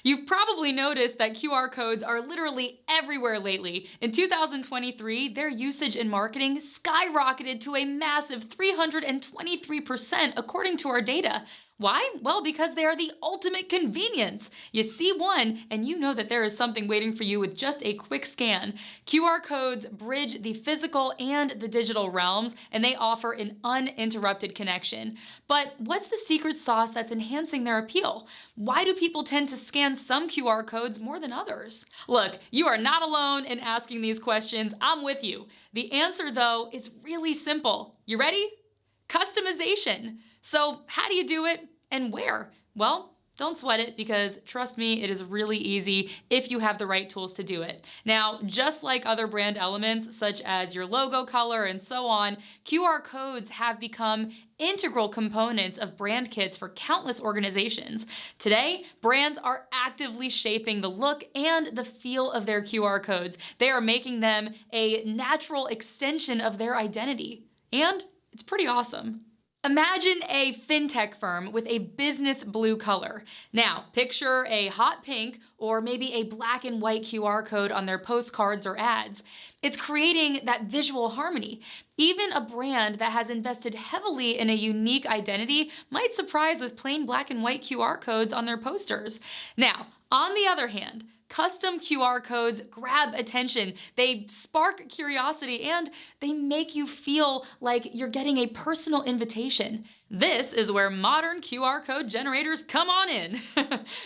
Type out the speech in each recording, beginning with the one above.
You've probably noticed that QR codes are literally everywhere lately. In 2023, their usage in marketing skyrocketed to a massive 323% according to our data. Why? Well, because they are the ultimate convenience. You see one, and you know that there is something waiting for you with just a quick scan. QR codes bridge the physical and the digital realms, and they offer an uninterrupted connection. But what's the secret sauce that's enhancing their appeal? Why do people tend to scan some QR codes more than others? Look, you are not alone in asking these questions. I'm with you. The answer, though, is really simple. You ready? Customization. So how do you do it and where? Well, don't sweat it because trust me, it is really easy if you have the right tools to do it. Now, just like other brand elements such as your logo color and so on, QR codes have become integral components of brand kits for countless organizations. Today, brands are actively shaping the look and the feel of their QR codes. They are making them a natural extension of their identity. And it's pretty awesome. Imagine a fintech firm with a business blue color. Now, picture a hot pink or maybe a black and white QR code on their postcards or ads. It's creating that visual harmony. Even a brand that has invested heavily in a unique identity might surprise with plain black and white QR codes on their posters. Now, on the other hand, custom QR codes grab attention, they spark curiosity, and they make you feel like you're getting a personal invitation. This is where modern QR code generators come on in.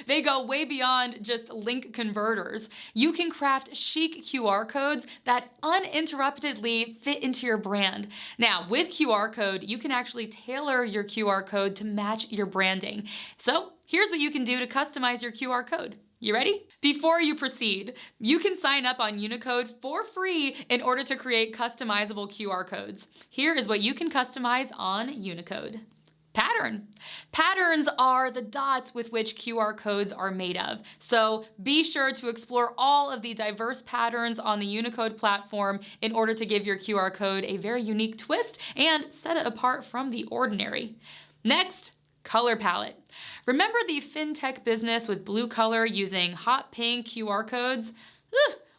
They go way beyond just link converters. You can craft chic QR codes that uninterruptedly fit into your brand. Now, with QR code, you can actually tailor your QR code to match your branding. So here's what you can do to customize your QR code. You ready? Before you proceed, you can sign up on Uniqode for free in order to create customizable QR codes. Here is what you can customize on Uniqode. Pattern. Patterns are the dots with which QR codes are made of. So be sure to explore all of the diverse patterns on the Uniqode platform in order to give your QR code a very unique twist and set it apart from the ordinary. Next, color palette. Remember the fintech business with blue color using hot pink QR codes?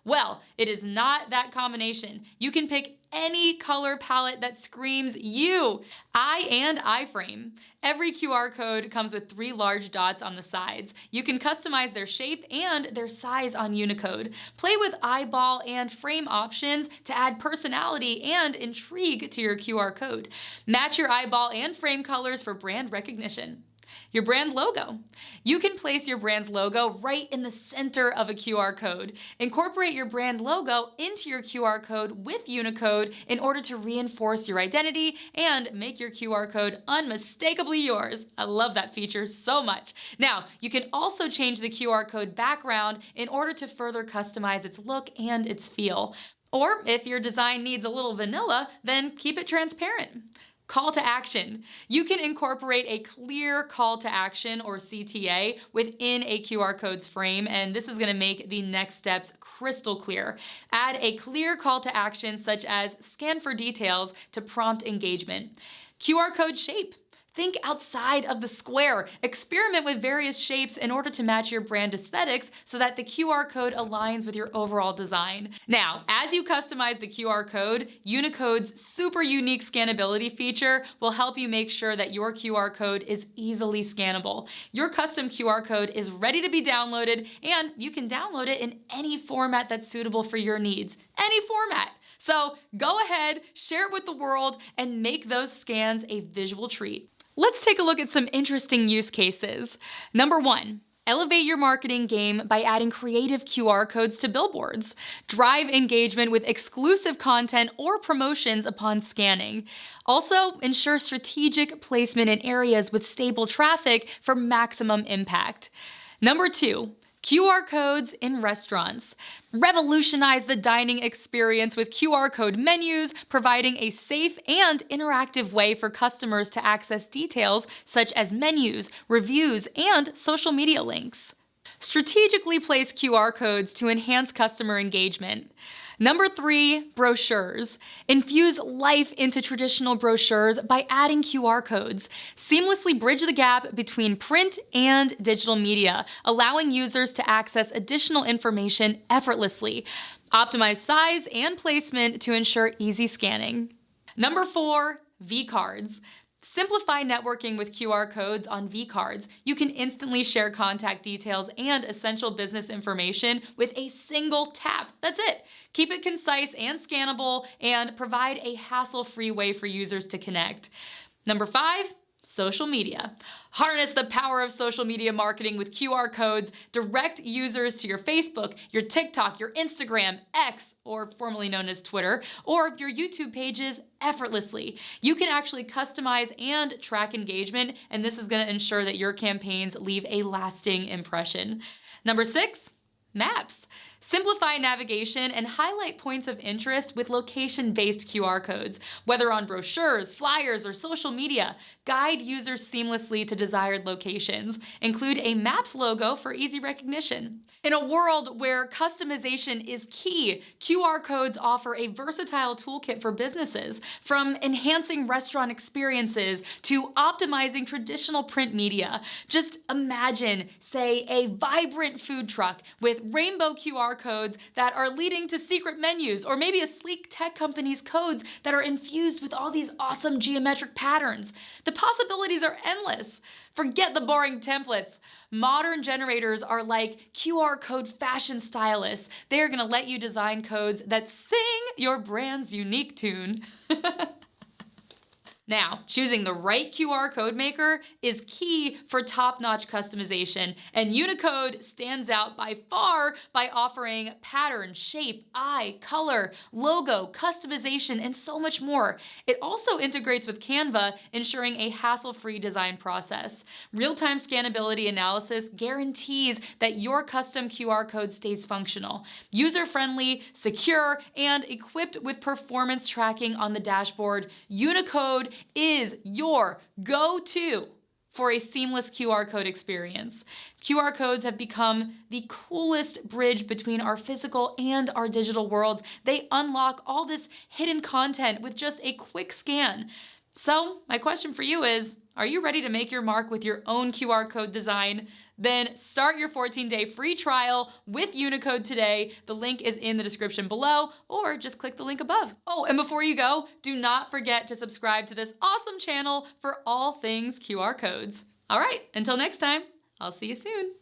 Well, it is not that combination. You can pick any color palette that screams you. Eye and iframe. Every QR code comes with 3 large dots on the sides. You can customize their shape and their size on Uniqode. Play with eyeball and frame options to add personality and intrigue to your QR code. Match your eyeball and frame colors for brand recognition. Your brand logo. You can place your brand's logo right in the center of a QR code. Incorporate your brand logo into your QR code with Uniqode in order to reinforce your identity and make your QR code unmistakably yours. I love that feature so much. Now, you can also change the QR code background in order to further customize its look and its feel. Or if your design needs a little vanilla, then keep it transparent. Call to action. You can incorporate a clear call to action or CTA within a QR code's frame, and this is going to make the next steps crystal clear. Add a clear call to action such as scan for details to prompt engagement. QR code shape. Think outside of the square. Experiment with various shapes in order to match your brand aesthetics so that the QR code aligns with your overall design. Now, as you customize the QR code, Unicode's super unique scannability feature will help you make sure that your QR code is easily scannable. Your custom QR code is ready to be downloaded, and you can download it in any format that's suitable for your needs. Any format. So go ahead, share it with the world, and make those scans a visual treat. Let's take a look at some interesting use cases. Number 1, elevate your marketing game by adding creative QR codes to billboards. Drive engagement with exclusive content or promotions upon scanning. Also, ensure strategic placement in areas with stable traffic for maximum impact. Number 2, QR codes in restaurants. Revolutionize the dining experience with QR code menus, providing a safe and interactive way for customers to access details such as menus, reviews, and social media links. Strategically place QR codes to enhance customer engagement. Number 3, brochures. Infuse life into traditional brochures by adding QR codes. Seamlessly bridge the gap between print and digital media, allowing users to access additional information effortlessly. Optimize size and placement to ensure easy scanning. Number 4, vCards. Simplify networking with QR codes on vCards. You can instantly share contact details and essential business information with a single tap. That's it. Keep it concise and scannable, and provide a hassle-free way for users to connect. Number 5, social media. Harness the power of social media marketing with QR codes. Direct users to your Facebook, your TikTok, your Instagram, X, or formerly known as Twitter, or your YouTube pages effortlessly. You can actually customize and track engagement, and this is going to ensure that your campaigns leave a lasting impression. Number 6, maps. Simplify navigation and highlight points of interest with location-based QR codes. Whether on brochures, flyers, or social media, guide users seamlessly to desired locations. Include a Maps logo for easy recognition. In a world where customization is key, QR codes offer a versatile toolkit for businesses, from enhancing restaurant experiences to optimizing traditional print media. Just imagine, say, a vibrant food truck with rainbow QR codes that are leading to secret menus, or maybe a sleek tech company's codes that are infused with all these awesome geometric patterns. The possibilities are endless. Forget the boring templates. Modern generators are like QR code fashion stylists. They are going to let you design codes that sing your brand's unique tune. Now, choosing the right QR code maker is key for top-notch customization, and Uniqode stands out by far by offering pattern, shape, eye, color, logo, customization, and so much more. It also integrates with Canva, ensuring a hassle-free design process. Real-time scannability analysis guarantees that your custom QR code stays functional, user-friendly, secure, and equipped with performance tracking on the dashboard. Uniqode is your go-to for a seamless QR code experience. QR codes have become the coolest bridge between our physical and our digital worlds. They unlock all this hidden content with just a quick scan. So, my question for you is, are you ready to make your mark with your own QR code design? Then start your 14-day free trial with Uniqode today. The link is in the description below, or just click the link above. Oh, and before you go, do not forget to subscribe to this awesome channel for all things QR codes. All right, until next time, I'll see you soon.